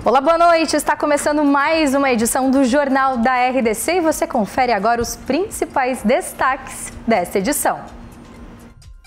Olá, boa noite. Está começando mais uma edição do Jornal da RDC e você confere agora os principais destaques desta edição.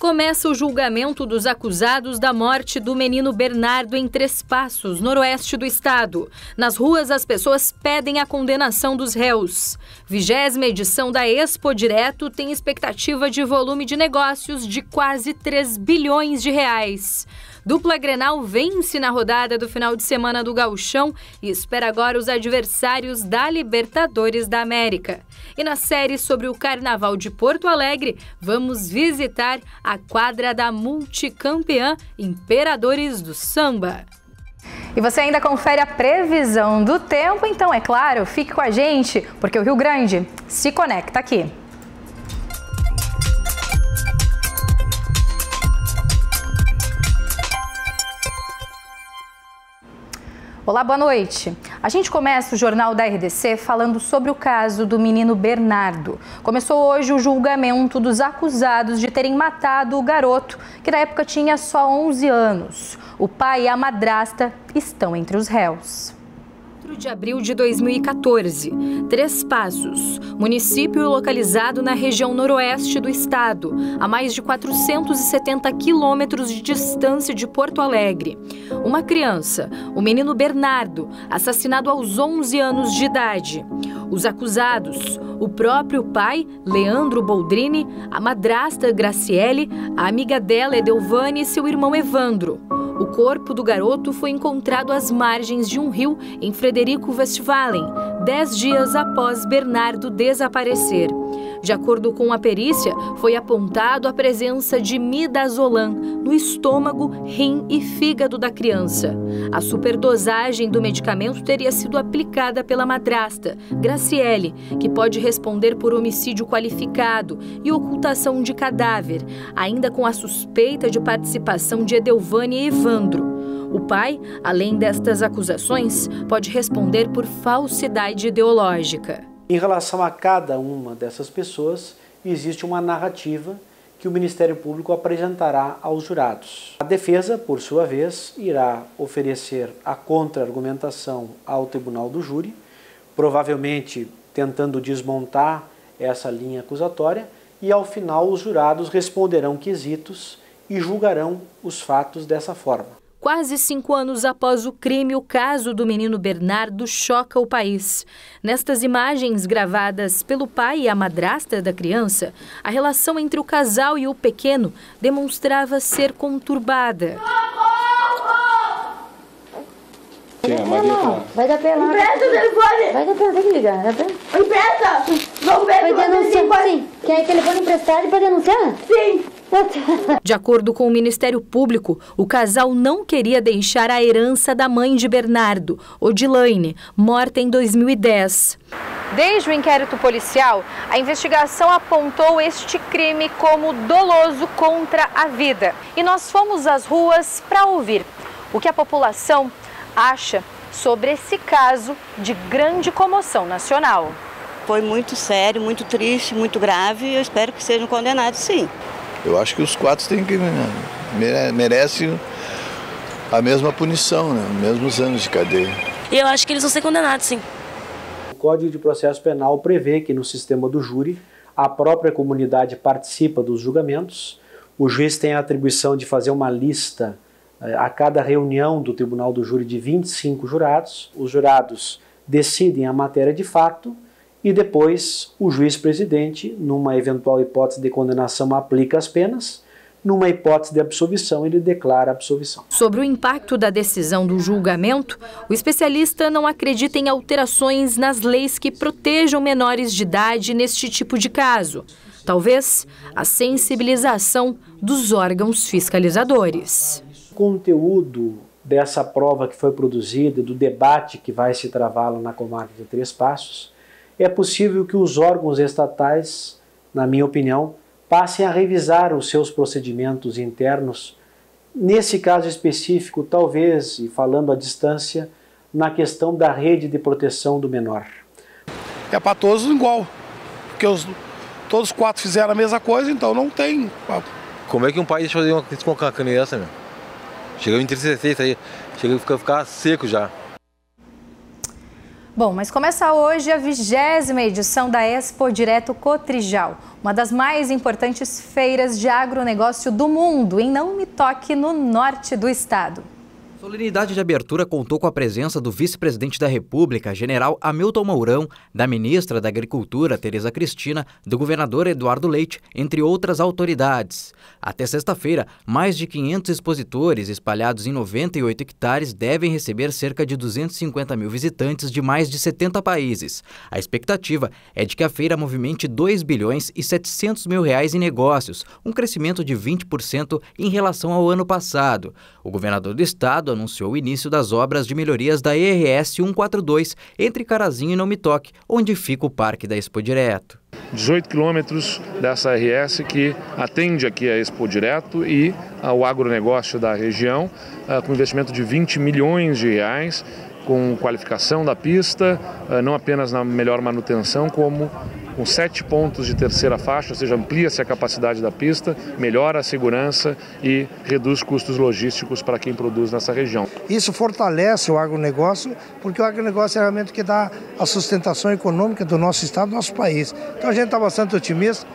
Começa o julgamento dos acusados da morte do menino Bernardo em Três Passos, noroeste do estado. Nas ruas, as pessoas pedem a condenação dos réus. 20ª edição da Expo Direto tem expectativa de volume de negócios de quase 3 bilhões de reais. Dupla Grenal vence na rodada do final de semana do Gauchão e espera agora os adversários da Libertadores da América. E na série sobre o Carnaval de Porto Alegre, vamos visitar a quadra da multicampeã Imperadores do Samba. E você ainda confere a previsão do tempo, então é claro, fique com a gente, porque o Rio Grande se conecta aqui. Olá, boa noite. A gente começa o Jornal da RDC falando sobre o caso do menino Bernardo. Começou hoje o julgamento dos acusados de terem matado o garoto, que na época tinha só 11 anos. O pai e a madrasta estão entre os réus. 4 de abril de 2014, Três Passos, município localizado na região noroeste do estado, a mais de 470 quilômetros de distância de Porto Alegre. Uma criança, o menino Bernardo, assassinado aos 11 anos de idade. Os acusados, o próprio pai, Leandro Boldrini, a madrasta Graciele, a amiga dela, Edelvane, e seu irmão Evandro. O corpo do garoto foi encontrado às margens de um rio em Frederico Westphalen, 10 dias após Bernardo desaparecer. De acordo com a perícia, foi apontado a presença de midazolam no estômago, rim e fígado da criança. A superdosagem do medicamento teria sido aplicada pela madrasta, Graciele, que pode responder por homicídio qualificado e ocultação de cadáver, ainda com a suspeita de participação de Edelvane e Evandro. O pai, além destas acusações, pode responder por falsidade ideológica. Em relação a cada uma dessas pessoas, existe uma narrativa que o Ministério Público apresentará aos jurados. A defesa, por sua vez, irá oferecer a contra-argumentação ao tribunal do júri, provavelmente tentando desmontar essa linha acusatória, e ao final os jurados responderão quesitos e julgarão os fatos dessa forma. Quase 5 anos após o crime, o caso do menino Bernardo choca o país. Nestas imagens gravadas pelo pai e a madrasta da criança, a relação entre o casal e o pequeno demonstrava ser conturbada. Vai dar pela. Empresta o telefone! Vai dar pela, tem que ligar. Empresta! Vamos ver. Vai denunciar, sim. Quer telefone emprestado para denunciar? Sim. De acordo com o Ministério Público, o casal não queria deixar a herança da mãe de Bernardo, Odilaine, morta em 2010. Desde o inquérito policial, a investigação apontou este crime como doloso contra a vida. E nós fomos às ruas para ouvir o que a população acha sobre esse caso de grande comoção nacional. Foi muito sério, muito triste, muito grave e eu espero que sejam condenados, sim. Eu acho que os 4 têm que merecem a mesma punição, né? Os mesmos anos de cadeia. E eu acho que eles vão ser condenados, sim. O Código de Processo Penal prevê que no sistema do júri a própria comunidade participa dos julgamentos. O juiz tem a atribuição de fazer uma lista a cada reunião do Tribunal do Júri de 25 jurados. Os jurados decidem a matéria de fato e depois o juiz-presidente, numa eventual hipótese de condenação, aplica as penas. Numa hipótese de absolvição, ele declara a absolvição. Sobre o impacto da decisão do julgamento, o especialista não acredita em alterações nas leis que protejam menores de idade neste tipo de caso. Talvez a sensibilização dos órgãos fiscalizadores. O conteúdo dessa prova que foi produzida, do debate que vai se travar lá na comarca de Três Passos, é possível que os órgãos estatais, na minha opinião, passem a revisar os seus procedimentos internos. Nesse caso específico, talvez, e falando à distância, na questão da rede de proteção do menor. É para todos igual, porque Todos os 4 fizeram a mesma coisa, então não tem. Como é que um pai deixa fazer uma com a criança, meu? Chega em entristecer aí, chega a ficar seco já. Bom, mas começa hoje a 20ª edição da Expo Direto Cotrijal, uma das mais importantes feiras de agronegócio do mundo, em Não Me Toque, no norte do estado. A solenidade de abertura contou com a presença do vice-presidente da República, general Hamilton Mourão, da ministra da Agricultura, Tereza Cristina, do governador Eduardo Leite, entre outras autoridades. Até sexta-feira, mais de 500 expositores espalhados em 98 hectares devem receber cerca de 250 mil visitantes de mais de 70 países. A expectativa é de que a feira movimente 2 bilhões e 700 mil reais em negócios, um crescimento de 20% em relação ao ano passado. O governador do estado anunciou o início das obras de melhorias da ERS 142 entre Carazinho e Não Me Toque, onde fica o Parque da Expo Direto. 18 quilômetros dessa RS que atende aqui a Expo Direto e ao agronegócio da região, com investimento de 20 milhões de reais, com qualificação da pista, não apenas na melhor manutenção, como com 7 pontos de terceira faixa, ou seja, amplia-se a capacidade da pista, melhora a segurança e reduz custos logísticos para quem produz nessa região. Isso fortalece o agronegócio, porque o agronegócio é realmente o que dá a sustentação econômica do nosso estado, do nosso país. Então a gente está bastante otimista,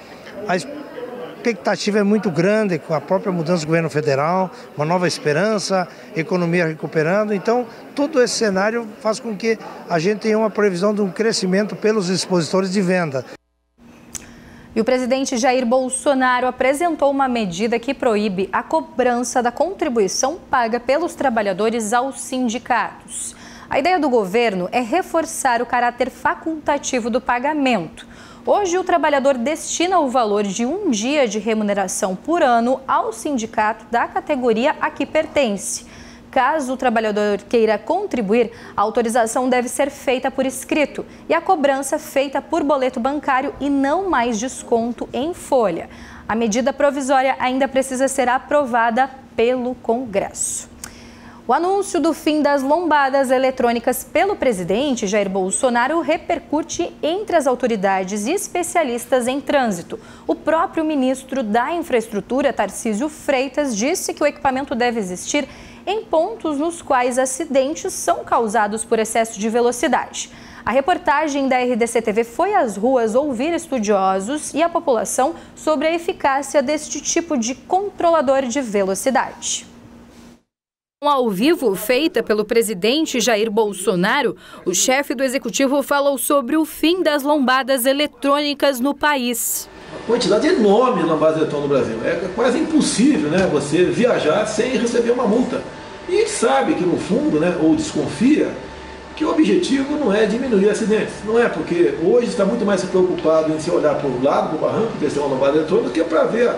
a expectativa é muito grande com a própria mudança do governo federal, uma nova esperança, economia recuperando. Então, todo esse cenário faz com que a gente tenha uma previsão de um crescimento pelos expositores de venda. E o presidente Jair Bolsonaro apresentou uma medida que proíbe a cobrança da contribuição paga pelos trabalhadores aos sindicatos. A ideia do governo é reforçar o caráter facultativo do pagamento. Hoje, o trabalhador destina o valor de um dia de remuneração por ano ao sindicato da categoria a que pertence. Caso o trabalhador queira contribuir, a autorização deve ser feita por escrito e a cobrança feita por boleto bancário e não mais desconto em folha. A medida provisória ainda precisa ser aprovada pelo Congresso. O anúncio do fim das lombadas eletrônicas pelo presidente Jair Bolsonaro repercute entre as autoridades e especialistas em trânsito. O próprio ministro da Infraestrutura, Tarcísio Freitas, disse que o equipamento deve existir em pontos nos quais acidentes são causados por excesso de velocidade. A reportagem da RDC TV foi às ruas ouvir estudiosos e a população sobre a eficácia deste tipo de controlador de velocidade. Ao vivo, feita pelo presidente Jair Bolsonaro, o chefe do executivo falou sobre o fim das lombadas eletrônicas no país. Uma quantidade enorme de lombadas eletrônicas no Brasil. É quase impossível, né, você viajar sem receber uma multa. E a gente sabe que no fundo, né, ou desconfia, que o objetivo não é diminuir acidentes. Não é, porque hoje está muito mais preocupado em se olhar para o lado, para o barranco, descer uma lombada eletrônica, do que para ver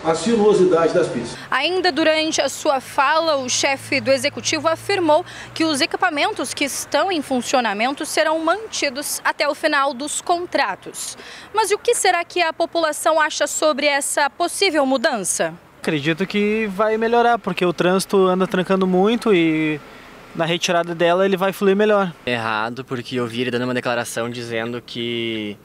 a sinuosidade das pistas. Ainda durante a sua fala, o chefe do executivo afirmou que os equipamentos que estão em funcionamento serão mantidos até o final dos contratos. Mas e o que será que a população acha sobre essa possível mudança? Acredito que vai melhorar, porque o trânsito anda trancando muito e na retirada dela ele vai fluir melhor. Errado, porque eu vi ele dando uma declaração dizendo que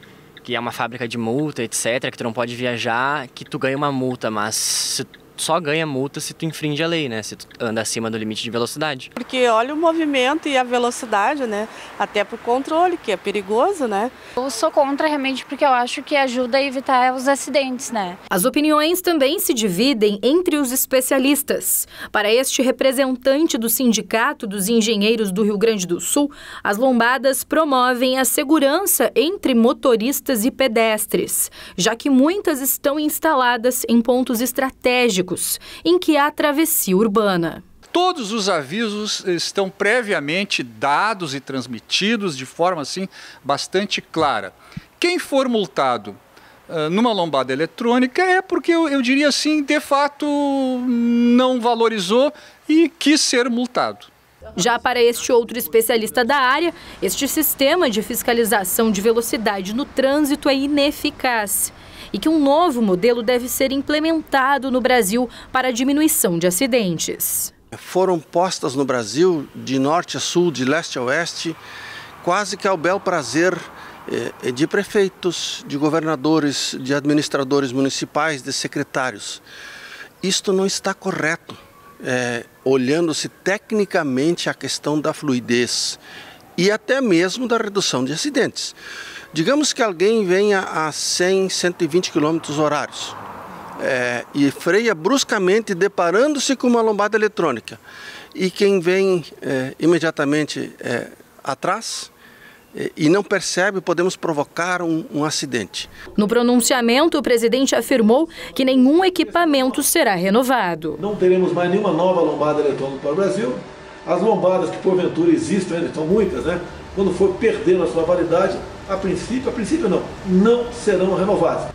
é uma fábrica de multa, etc., que tu não pode viajar, que tu ganha uma multa, mas só ganha multa se tu infringe a lei, né? Se tu anda acima do limite de velocidade. Porque olha o movimento e a velocidade, né? Até pro controle, que é perigoso, né? Eu sou contra realmente porque eu acho que ajuda a evitar os acidentes, né? As opiniões também se dividem entre os especialistas. Para este representante do Sindicato dos Engenheiros do Rio Grande do Sul, as lombadas promovem a segurança entre motoristas e pedestres, já que muitas estão instaladas em pontos estratégicos em que há travessia urbana. Todos os avisos estão previamente dados e transmitidos de forma assim bastante clara. Quem for multado numa lombada eletrônica é porque eu diria assim, de fato não valorizou e quis ser multado. Já para este outro especialista da área, este sistema de fiscalização de velocidade no trânsito é ineficaz e que um novo modelo deve ser implementado no Brasil para a diminuição de acidentes. Foram postas no Brasil, de norte a sul, de leste a oeste, quase que ao bel prazer de prefeitos, de governadores, de administradores municipais, de secretários. Isto não está correto, olhando-se tecnicamente a questão da fluidez e até mesmo da redução de acidentes. Digamos que alguém venha a 100, 120 km horários e freia bruscamente, deparando-se com uma lombada eletrônica. E quem vem imediatamente atrás e não percebe, podemos provocar um acidente. No pronunciamento, o presidente afirmou que nenhum equipamento será renovado. Não teremos mais nenhuma nova lombada eletrônica para o Brasil. As lombadas que porventura existem, ainda são muitas, né? Quando for perdendo a sua validade, a princípio não serão renovadas.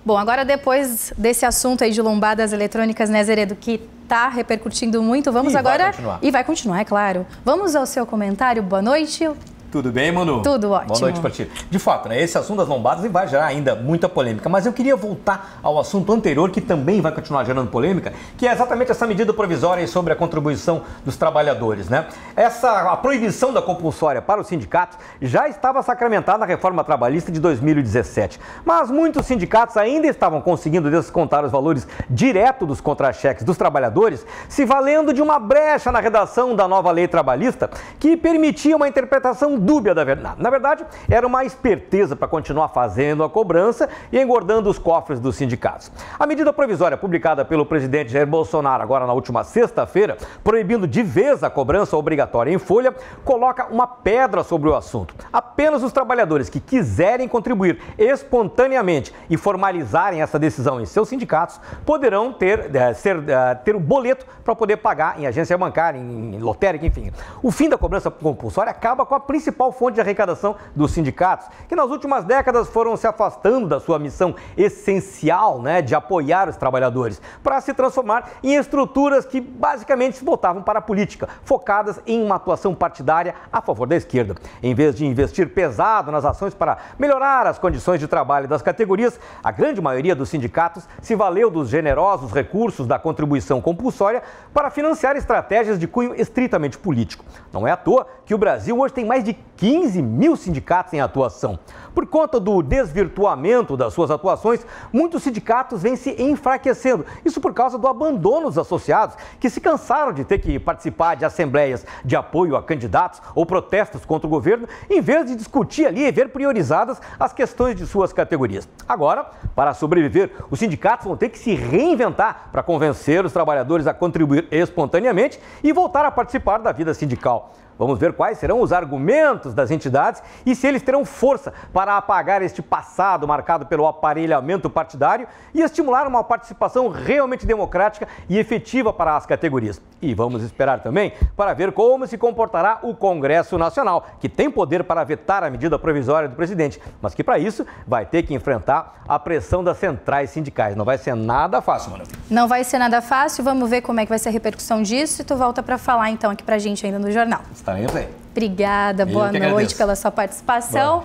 Bom, agora depois desse assunto aí de lombadas eletrônicas, né, Zeredo, que está repercutindo muito, vamos agora... E vai continuar, é claro. Vamos ao seu comentário. Boa noite. Tudo bem, Manu? Tudo ótimo. Boa noite para ti. De fato, né, esse assunto das lombadas vai gerar ainda muita polêmica, mas eu queria voltar ao assunto anterior, que também vai continuar gerando polêmica, que é exatamente essa medida provisória sobre a contribuição dos trabalhadores, né? A proibição da compulsória para os sindicatos já estava sacramentada na reforma trabalhista de 2017, mas muitos sindicatos ainda estavam conseguindo descontar os valores direto dos contra-cheques dos trabalhadores, se valendo de uma brecha na redação da nova lei trabalhista, que permitia uma interpretação dúbia da verdade. Na verdade, era uma esperteza para continuar fazendo a cobrança e engordando os cofres dos sindicatos. A medida provisória publicada pelo presidente Jair Bolsonaro agora na última sexta-feira, proibindo de vez a cobrança obrigatória em folha, coloca uma pedra sobre o assunto. Apenas os trabalhadores que quiserem contribuir espontaneamente e formalizarem essa decisão em seus sindicatos poderão ter o boleto para poder pagar em agência bancária, em lotérica, enfim. O fim da cobrança compulsória acaba com a principal fonte de arrecadação dos sindicatos, que nas últimas décadas foram se afastando da sua missão essencial, né, de apoiar os trabalhadores, para se transformar em estruturas que basicamente se voltavam para a política, focadas em uma atuação partidária a favor da esquerda. Em vez de investir pesado nas ações para melhorar as condições de trabalho das categorias, a grande maioria dos sindicatos se valeu dos generosos recursos da contribuição compulsória para financiar estratégias de cunho estritamente político. Não é à toa que o Brasil hoje tem mais de 15 mil sindicatos em atuação. Por conta do desvirtuamento das suas atuações, muitos sindicatos vêm se enfraquecendo. Isso por causa do abandono dos associados, que se cansaram de ter que participar de assembleias de apoio a candidatos ou protestos contra o governo, em vez de discutir ali e ver priorizadas as questões de suas categorias. Agora, para sobreviver, os sindicatos vão ter que se reinventar para convencer os trabalhadores a contribuir espontaneamente e voltar a participar da vida sindical. Vamos ver quais serão os argumentos das entidades e se eles terão força para apagar este passado marcado pelo aparelhamento partidário e estimular uma participação realmente democrática e efetiva para as categorias. E vamos esperar também para ver como se comportará o Congresso Nacional, que tem poder para vetar a medida provisória do presidente, mas que para isso vai ter que enfrentar a pressão das centrais sindicais. Não vai ser nada fácil, Manu. Não vai ser nada fácil, vamos ver como é que vai ser a repercussão disso e tu volta para falar então aqui pra gente ainda no jornal. Estaremos aí. Obrigada, boa noite pela sua participação.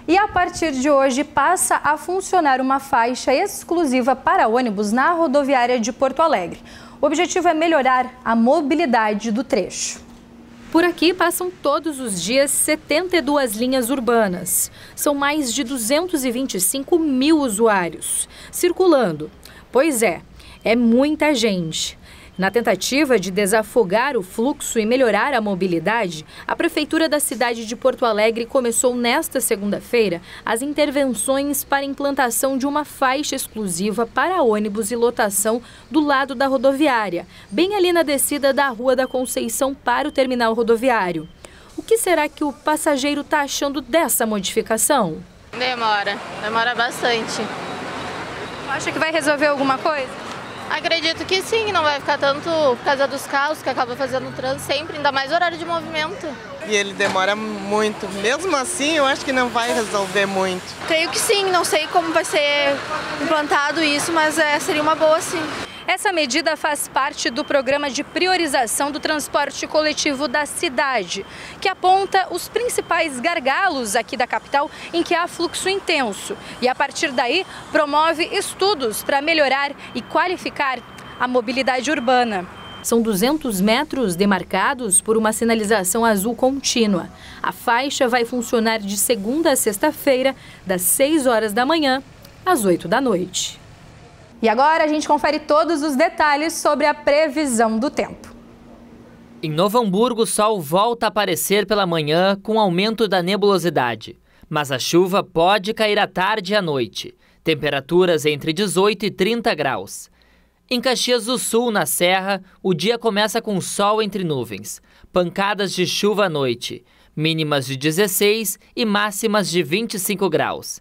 E a partir de hoje passa a funcionar uma faixa exclusiva para ônibus na rodoviária de Porto Alegre. O objetivo é melhorar a mobilidade do trecho. Por aqui passam todos os dias 72 linhas urbanas. São mais de 225 mil usuários circulando. Pois é muita gente. Na tentativa de desafogar o fluxo e melhorar a mobilidade, a Prefeitura da cidade de Porto Alegre começou nesta segunda-feira as intervenções para a implantação de uma faixa exclusiva para ônibus e lotação do lado da rodoviária, bem ali na descida da Rua da Conceição para o terminal rodoviário. O que será que o passageiro está achando dessa modificação? Demora bastante. Acha que vai resolver alguma coisa? Acredito que sim, não vai ficar tanto por causa dos carros que acaba fazendo o trânsito sempre, ainda mais horário de movimento. E ele demora muito, mesmo assim eu acho que não vai resolver muito. Creio que sim, não sei como vai ser implantado isso, mas seria uma boa sim. Essa medida faz parte do programa de priorização do transporte coletivo da cidade, que aponta os principais gargalos aqui da capital em que há fluxo intenso. E a partir daí promove estudos para melhorar e qualificar a mobilidade urbana. São 200 metros demarcados por uma sinalização azul contínua. A faixa vai funcionar de segunda a sexta-feira, das 6 horas da manhã às 8 da noite. E agora a gente confere todos os detalhes sobre a previsão do tempo. Em Novo Hamburgo, o sol volta a aparecer pela manhã com aumento da nebulosidade. Mas a chuva pode cair à tarde e à noite. Temperaturas entre 18 e 30 graus. Em Caxias do Sul, na Serra, o dia começa com sol entre nuvens. Pancadas de chuva à noite. Mínimas de 16 e máximas de 25 graus.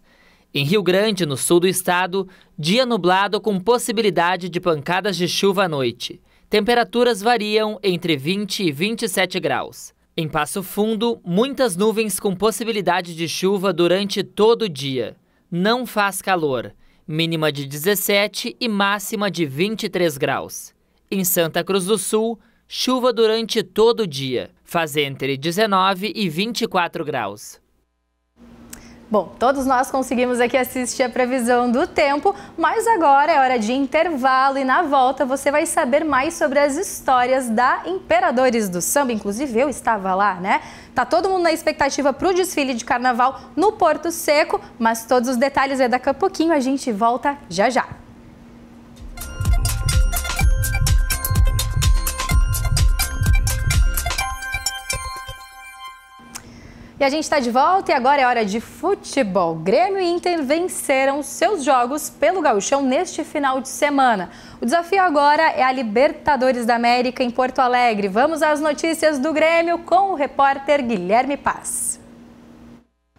Em Rio Grande, no sul do estado, dia nublado com possibilidade de pancadas de chuva à noite. Temperaturas variam entre 20 e 27 graus. Em Passo Fundo, muitas nuvens com possibilidade de chuva durante todo o dia. Não faz calor. Mínima de 17 e máxima de 23 graus. Em Santa Cruz do Sul, chuva durante todo o dia. Faz entre 19 e 24 graus. Bom, todos nós conseguimos aqui assistir a previsão do tempo, mas agora é hora de intervalo e na volta você vai saber mais sobre as histórias da Imperadores do Samba. Inclusive eu estava lá, né? Tá todo mundo na expectativa para o desfile de carnaval no Porto Seco, mas todos os detalhes é daqui a pouquinho, a gente volta já já. E a gente está de volta e agora é hora de futebol. Grêmio e Inter venceram seus jogos pelo Gauchão neste final de semana. O desafio agora é a Libertadores da América em Porto Alegre. Vamos às notícias do Grêmio com o repórter Guilherme Paz.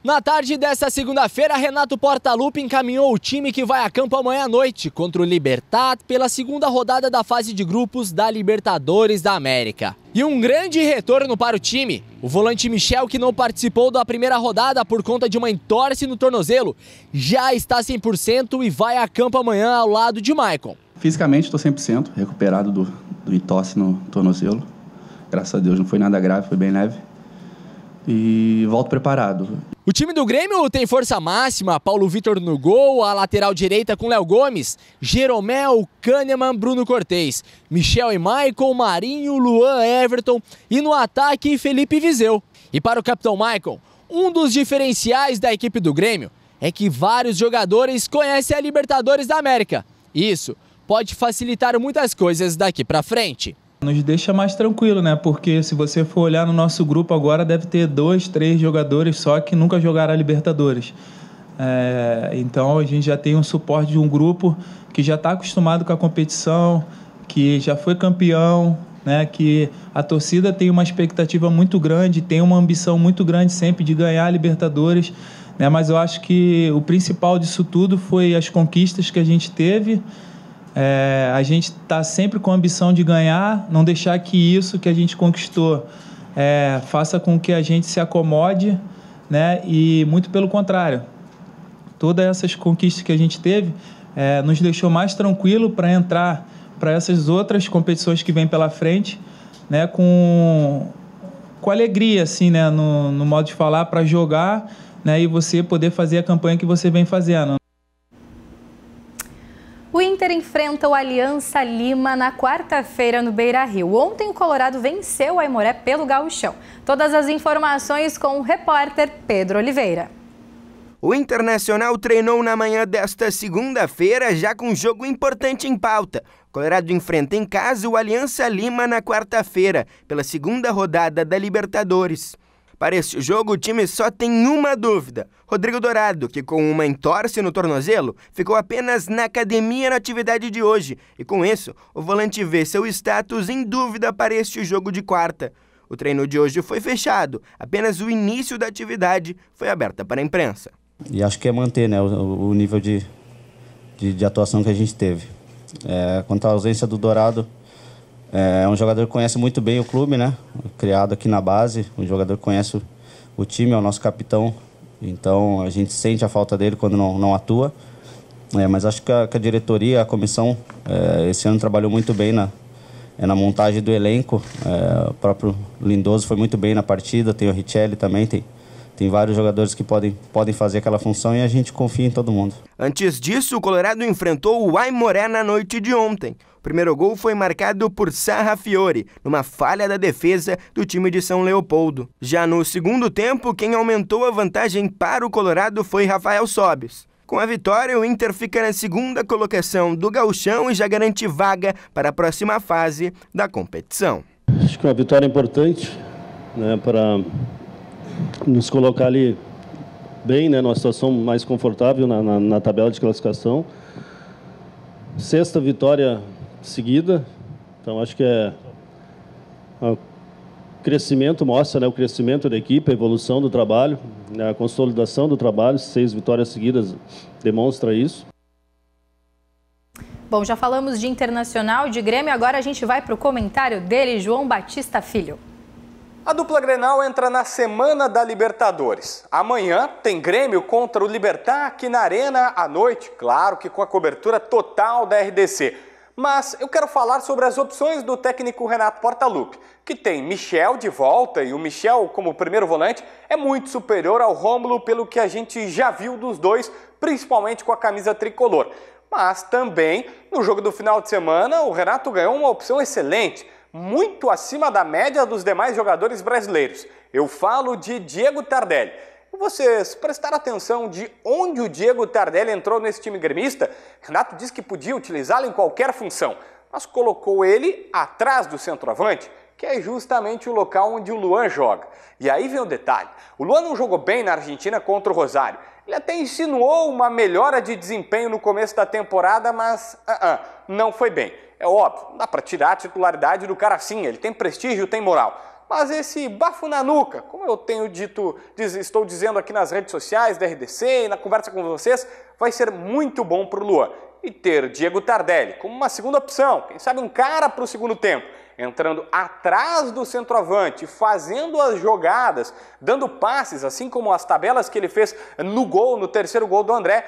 Na tarde desta segunda-feira, Renato Portaluppi encaminhou o time que vai a campo amanhã à noite contra o Libertad pela segunda rodada da fase de grupos da Libertadores da América. E um grande retorno para o time. O volante Michel, que não participou da primeira rodada por conta de uma entorse no tornozelo, já está 100% e vai a campo amanhã ao lado de Maicon. Fisicamente estou 100%, recuperado do entorse no tornozelo. Graças a Deus não foi nada grave, foi bem leve. E volto preparado. O time do Grêmio tem força máxima, Paulo Vitor no gol, a lateral direita com Léo Gomes, Jeromel, Kahneman, Bruno Cortez, Michel e Maicon, Marinho, Luan, Everton e no ataque Felipe Viseu. E para o capitão Maicon, um dos diferenciais da equipe do Grêmio é que vários jogadores conhecem a Libertadores da América. Isso pode facilitar muitas coisas daqui para frente. Nos deixa mais tranquilo, né? Porque se você for olhar no nosso grupo agora, deve ter 2, 3 jogadores só que nunca jogaram a Libertadores. Então a gente já tem um suporte de um grupo que já está acostumado com a competição, que já foi campeão, né? Que a torcida tem uma expectativa muito grande, tem uma ambição muito grande sempre de ganhar a Libertadores, né? Mas eu acho que o principal disso tudo foi as conquistas que a gente teve. A gente está sempre com a ambição de ganhar, não deixar que isso que a gente conquistou faça com que a gente se acomode, né? E muito pelo contrário, todas essas conquistas que a gente teve nos deixou mais tranquilo para entrar para essas outras competições que vêm pela frente, né? Com alegria, assim, né? No modo de falar, para jogar, né? E você poder fazer a campanha que você vem fazendo. O Inter enfrenta o Aliança Lima na quarta-feira no Beira-Rio. Ontem o Colorado venceu o Aimoré pelo Gauchão. Todas as informações com o repórter Pedro Oliveira. O Internacional treinou na manhã desta segunda-feira, já com um jogo importante em pauta. O Colorado enfrenta em casa o Aliança Lima na quarta-feira, pela segunda rodada da Libertadores. Para este jogo, o time só tem uma dúvida. Rodrigo Dourado, que com uma entorse no tornozelo, ficou apenas na academia na atividade de hoje. E com isso, o volante vê seu status em dúvida para este jogo de quarta. O treino de hoje foi fechado. Apenas o início da atividade foi aberta para a imprensa. E acho que é manter, né, o nível de atuação que a gente teve. Quanto à ausência do Dourado, é um jogador que conhece muito bem o clube, né? Criado aqui na base, um jogador que conhece o time, é o nosso capitão. Então a gente sente a falta dele quando não atua. Mas acho que a diretoria, a comissão, esse ano trabalhou muito bem na montagem do elenco. O próprio Lindoso foi muito bem na partida, tem o Richelli também, tem vários jogadores que podem fazer aquela função e a gente confia em todo mundo. Antes disso, o Colorado enfrentou o Aimoré na noite de ontem. O primeiro gol foi marcado por Sarrafiore, numa falha da defesa do time de São Leopoldo. Já no segundo tempo, quem aumentou a vantagem para o Colorado foi Rafael Sobis. Com a vitória, o Inter fica na segunda colocação do Gauchão e já garante vaga para a próxima fase da competição. Acho que é uma vitória importante, né, para nos colocar ali bem, né, numa situação mais confortável na tabela de classificação. Sexta vitória seguida, então acho que o crescimento mostra, né, o crescimento da equipe, a evolução do trabalho, a consolidação do trabalho. 6 vitórias seguidas demonstra isso. Bom, já falamos de Internacional, de Grêmio, agora a gente vai para o comentário dele, João Batista Filho. A dupla Grenal entra na semana da Libertadores. Amanhã tem Grêmio contra o Libertad aqui na Arena à noite, claro que com a cobertura total da RDC. Mas eu quero falar sobre as opções do técnico Renato Portaluppi, que tem Michel de volta, e o Michel como primeiro volante é muito superior ao Rômulo pelo que a gente já viu dos dois, principalmente com a camisa tricolor. Mas também, no jogo do final de semana, o Renato ganhou uma opção excelente, muito acima da média dos demais jogadores brasileiros. Eu falo de Diego Tardelli. E vocês prestaram atenção de onde o Diego Tardelli entrou nesse time gremista? Renato disse que podia utilizá-lo em qualquer função, mas colocou ele atrás do centroavante, que é justamente o local onde o Luan joga. E aí vem o detalhe, o Luan não jogou bem na Argentina contra o Rosário. Ele até insinuou uma melhora de desempenho no começo da temporada, mas não foi bem. É óbvio, não dá para tirar a titularidade do cara assim, ele tem prestígio, tem moral. Mas esse bafo na nuca, como eu tenho dito, estou dizendo aqui nas redes sociais da RDC e na conversa com vocês, vai ser muito bom para o Luan. E ter Diego Tardelli como uma segunda opção, quem sabe um cara para o segundo tempo, entrando atrás do centroavante, fazendo as jogadas, dando passes, assim como as tabelas que ele fez no terceiro gol do André,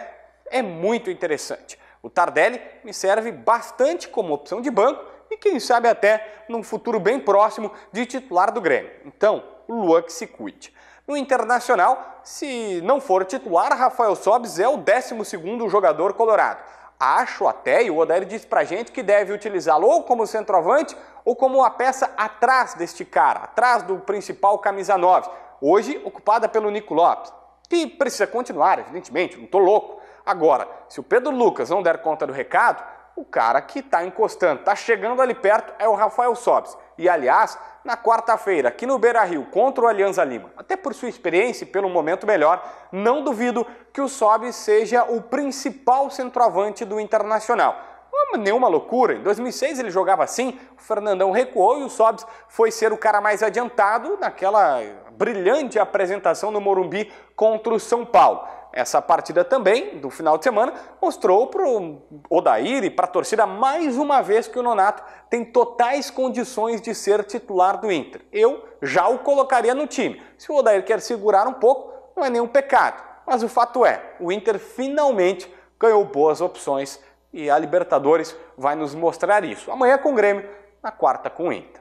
é muito interessante. O Tardelli me serve bastante como opção de banco e quem sabe até num futuro bem próximo de titular do Grêmio. Então, o Luan que se cuide. No Internacional, se não for titular, Rafael Sobis é o 12º jogador colorado. Acho até, e o Odair disse pra gente, que deve utilizá-lo ou como centroavante ou como uma peça atrás deste cara, atrás do principal camisa 9, hoje ocupada pelo Nico Lopes, que precisa continuar, evidentemente, não tô louco. Agora, se o Pedro Lucas não der conta do recado, o cara que está encostando, está chegando ali perto é o Rafael Sobis. E, aliás, na quarta-feira, aqui no Beira-Rio, contra o Alianza Lima, até por sua experiência e pelo momento melhor, não duvido que o Sobis seja o principal centroavante do Internacional. Não é nenhuma loucura, em 2006 ele jogava assim, o Fernandão recuou e o Sobis foi ser o cara mais adiantado naquela brilhante apresentação no Morumbi contra o São Paulo. Essa partida também, do final de semana, mostrou para o Odair e para a torcida mais uma vez que o Nonato tem totais condições de ser titular do Inter. Eu já o colocaria no time. Se o Odair quer segurar um pouco, não é nenhum pecado. Mas o fato é, o Inter finalmente ganhou boas opções e a Libertadores vai nos mostrar isso. Amanhã com o Grêmio, na quarta com o Inter.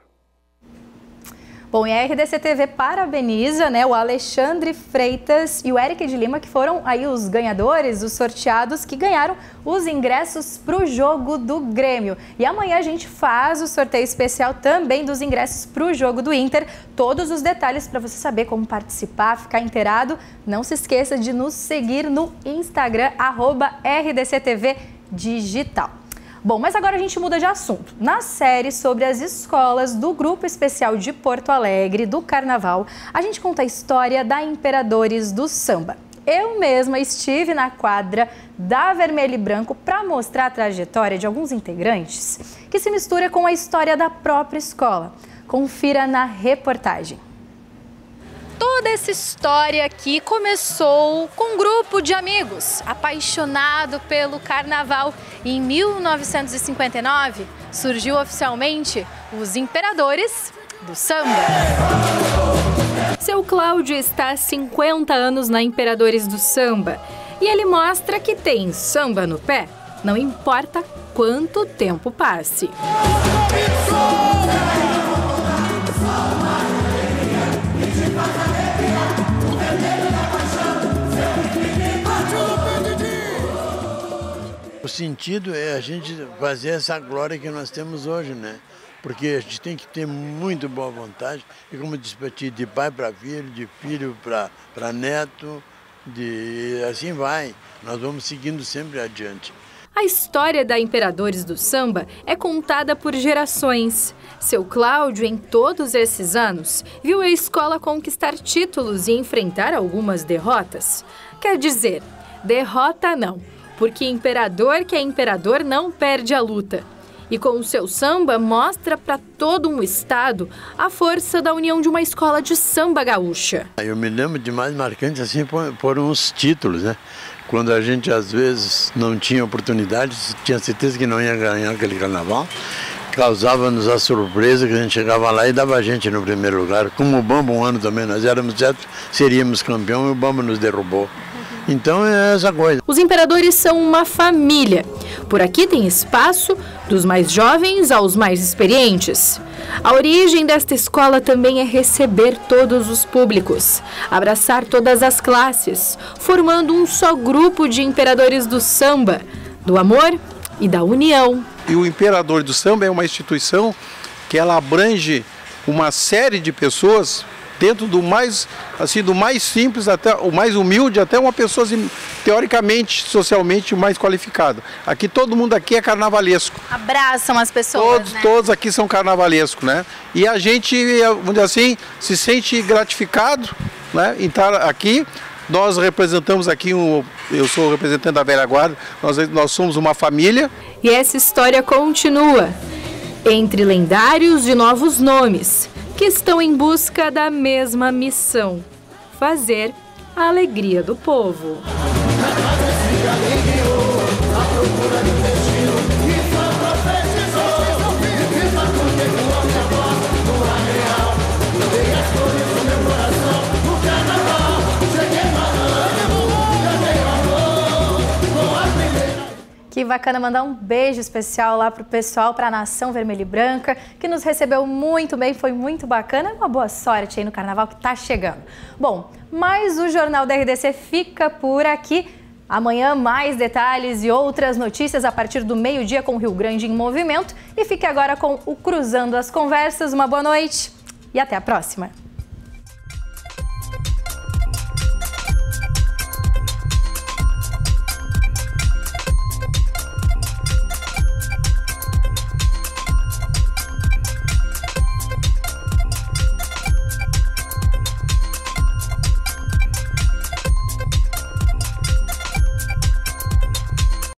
Bom, e a RDC TV parabeniza, né, o Alexandre Freitas e o Eric de Lima, que foram aí os ganhadores, os sorteados, que ganharam os ingressos para o jogo do Grêmio. E amanhã a gente faz o sorteio especial também dos ingressos para o jogo do Inter. Todos os detalhes para você saber como participar, ficar inteirado. Não se esqueça de nos seguir no Instagram, @RDCTV Digital. Bom, mas agora a gente muda de assunto. Na série sobre as escolas do Grupo Especial de Porto Alegre, do Carnaval, a gente conta a história da Imperadores do Samba. Eu mesma estive na quadra da Vermelho e Branco para mostrar a trajetória de alguns integrantes que se mistura com a história da própria escola. Confira na reportagem. Toda essa história aqui começou com um grupo de amigos apaixonado pelo carnaval. E em 1959 surgiu oficialmente os Imperadores do Samba. Seu Cláudio está há 50 anos na Imperadores do Samba e ele mostra que tem samba no pé, não importa quanto tempo passe. O sentido é a gente fazer essa glória que nós temos hoje, né? Porque a gente tem que ter muito boa vontade, e como eu disse para ti, de pai para filho, de filho para neto, assim vai. Nós vamos seguindo sempre adiante. A história da Imperadores do Samba é contada por gerações. Seu Cláudio, em todos esses anos, viu a escola conquistar títulos e enfrentar algumas derrotas. Quer dizer, derrota não, porque imperador que é imperador não perde a luta. E com o seu samba mostra para todo um estado a força da união de uma escola de samba gaúcha. Eu me lembro de mais marcantes assim foram os títulos, né? Quando a gente às vezes não tinha oportunidade, tinha certeza que não ia ganhar aquele carnaval, causava-nos a surpresa que a gente chegava lá e dava a gente no primeiro lugar. Como o Bamba um ano também, nós éramos certos, seríamos campeão e o Bamba nos derrubou. Então é essa coisa. Os imperadores são uma família. Por aqui tem espaço dos mais jovens aos mais experientes. A origem desta escola também é receber todos os públicos, abraçar todas as classes, formando um só grupo de imperadores do samba, do amor e da união. E o Imperador do Samba é uma instituição que ela abrange uma série de pessoas dentro do mais simples até o mais humilde, até uma pessoa assim, teoricamente, socialmente mais qualificada. Aqui todo mundo aqui é carnavalesco. Abraçam as pessoas, Todos aqui são carnavalescos, né? E a gente, vamos dizer assim, se sente gratificado, né, em estar aqui. Nós representamos aqui, eu sou o representante da velha guarda, nós somos uma família. E essa história continua, entre lendários e novos nomes, que estão em busca da mesma missão: fazer a alegria do povo. Que bacana, mandar um beijo especial lá pro pessoal, pra Nação Vermelha e Branca, que nos recebeu muito bem, foi muito bacana. Uma boa sorte aí no carnaval que tá chegando. Bom, mas o Jornal da RDC fica por aqui. Amanhã mais detalhes e outras notícias a partir do meio-dia com o Rio Grande em movimento. E fique agora com o Cruzando as Conversas. Uma boa noite e até a próxima.